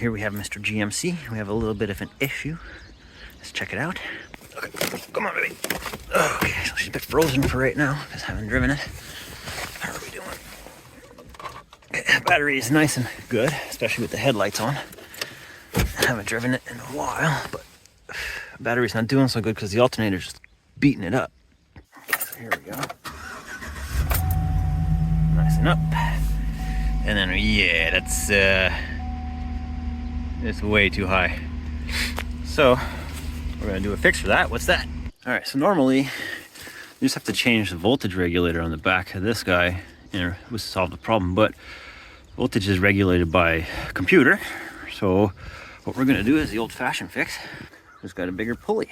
here we have Mr. GMC. We have a little bit of an issue. Let's check it out. Okay, come on, baby. Okay, so she's a bit frozen for right now because I haven't driven it. How are we doing? Okay, battery is nice and good, especially with the headlights on. I haven't driven it in a while, but battery's not doing so good because the alternator's just beating it up. Okay, so here we go. Nice and up. And then, yeah, that's it's way too high. So we're gonna do a fix for that. What's that? All right, so normally you just have to change the voltage regulator on the back of this guy and it would solve the problem, but voltage is regulated by computer. So what we're gonna do is the old-fashioned fix. Just got a bigger pulley,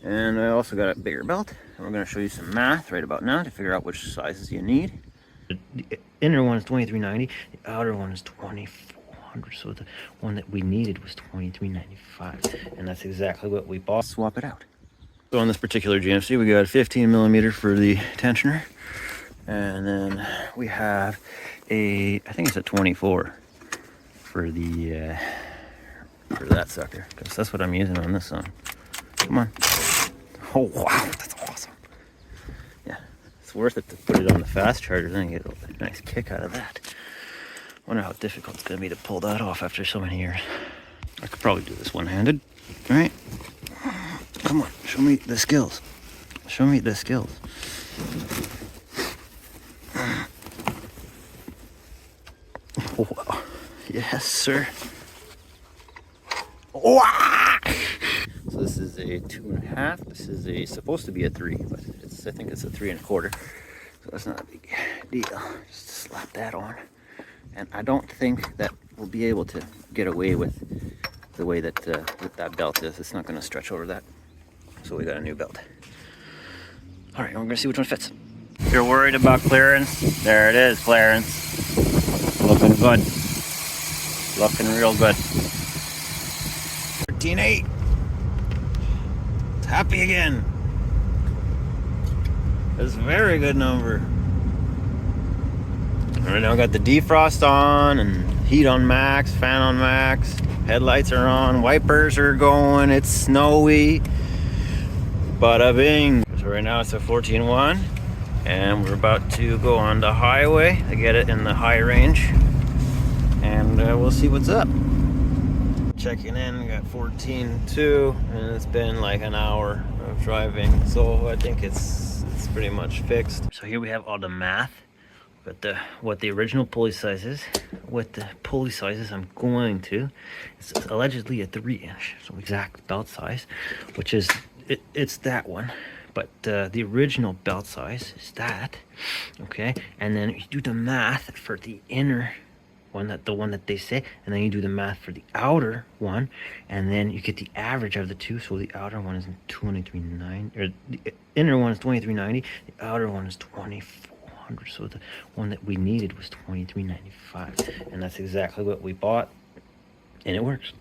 and I also got a bigger belt. And we're gonna show you some math right about now to figure out which sizes you need. The inner one is 2390, the outer one is 2400, so the one that we needed was 2395, and that's exactly what we bought. Swap it out. So on this particular GMC, we got a 15 millimeter for the tensioner, and then we have a, I think it's a 24 for the for that sucker, because that's what I'm using on this one. Come on. Oh wow, that's awesome. Yeah, it's worth it to put it on the fast charger and get a nice kick out of that. Wonder how difficult it's gonna be to pull that off after so many years. I could probably do this one-handed. All right, come on, show me the skills. Show me the skills. Wow. Yes, sir. Wow. So this is a 2.5. This is supposed to be a 3, but I think it's a 3 1/4. So that's not a big deal. Just slap that on, and I don't think that we'll be able to get away with the way that with that belt is. It's not going to stretch over that. So we got a new belt. All right, we're going to see which one fits. If you're worried about clearance, there it is, clearance. Looking good. Looking real good. 13.8. It's happy again. That's a very good number. Right now I got the defrost on and heat on max, fan on max, headlights are on, wipers are going, it's snowy. Bada bing. So right now it's a 14.1 and we're about to go on the highway to get it in the high range, and we'll see what's up. Checking in, we got 14.2 and it's been like an hour of driving, so I think it's pretty much fixed. So here we have all the math. Got what the original pulley size is, what the pulley sizes I'm going to. It's allegedly a 3-inch, so exact belt size, which is it's that one, but the original belt size is that. Okay, and then you do the math for the inner one, the one that they say, and then you do the math for the outer one, and then you get the average of the two. So the outer one is 2390, or the inner one is 2390, the outer one is 2400. So the one that we needed was 2395, and that's exactly what we bought, and it works.